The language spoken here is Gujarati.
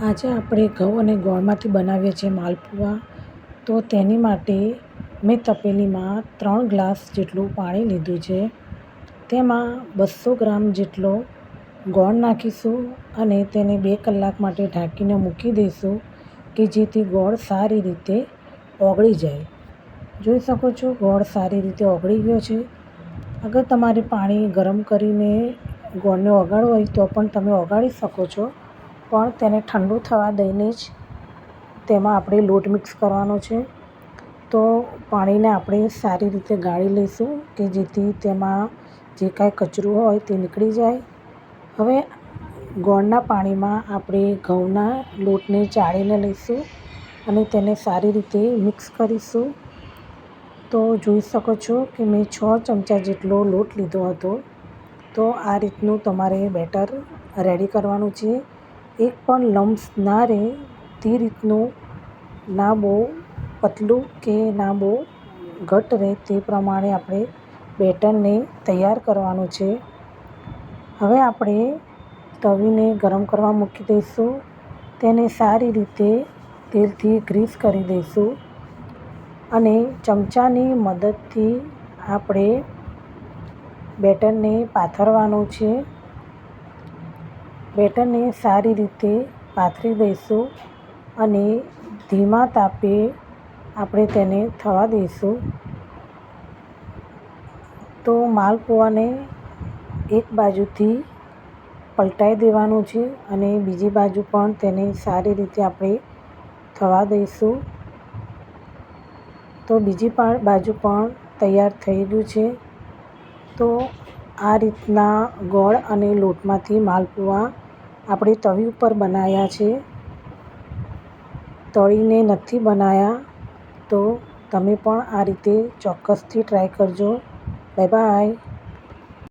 આજે આપણે ઘઉં અને ગોળમાંથી બનાવીએ છીએ માલપુઆ. તો તેની માટે મેં તપેલીમાં 3 ગ્લાસ જેટલું પાણી લીધું છે. તેમાં 200 ગ્રામ જેટલો ગોળ નાખીશું અને તેને 2 કલાક માટે ઢાંકીને મૂકી દઈશું કે જેથી ગોળ સારી રીતે ઓગળી જાય. જોઈ શકો છો ગોળ સારી રીતે ઓગળી ગયો છે. અગર તમારે પાણી ગરમ કરીને ગોળને ઓગાળવો હોય તો પણ તમે ઓગાળી શકો છો, પણ તેને ઠંડુ થવા દઈને જ તેમાં આપણે લોટ મિક્સ કરવાનો છે. તો પાણીને આપણે સારી રીતે ગાળી લઈશું કે જેથી તેમાં જે કાંઈ કચરું હોય તે નીકળી જાય. હવે ગોળના પાણીમાં આપણે ઘઉંના લોટને ચાળીને લઈશું અને તેને સારી રીતે મિક્સ કરીશું. તો જોઈ શકો છો કે મેં 6 ચમચા જેટલો લોટ લીધો હતો. તો આ રીતનું તમારે બેટર રેડી કરવાનું છે. એક પણ લમ્સ ના રહે તે રીતનું, ના બહુ પતલું કે ના બહુ ઘટ્ટ રહે તે પ્રમાણે આપણે બેટરને તૈયાર કરવાનું છે. હવે આપણે તવીને ગરમ કરવા મૂકી દઈશું. તેને સારી રીતે તેલથી ગ્રીસ કરી દઈશું અને ચમચાની મદદથી આપણે બેટરને પાથરવાનું છે. બેટરને સારી રીતે પાથરી દઈશું અને ધીમા તાપે આપણે તેને થવા દઈશું. તો માલપુઆને એક બાજુથી પલટાઈ દેવાનું છે અને બીજી બાજુ પણ તેને સારી રીતે આપણે થવા દઈશું. તો બીજી બાજુ પણ તૈયાર થઈ ગયું છે. તો આ રીતના ગોળ અને લોટમાંથી માલપુઆ આપણે તવી ઉપર બનાવ્યા છે, તળીને નથી બનાવ્યા. તો તમે પણ આ રીતે ચોક્કસથી ટ્રાય કરજો. Bye bye.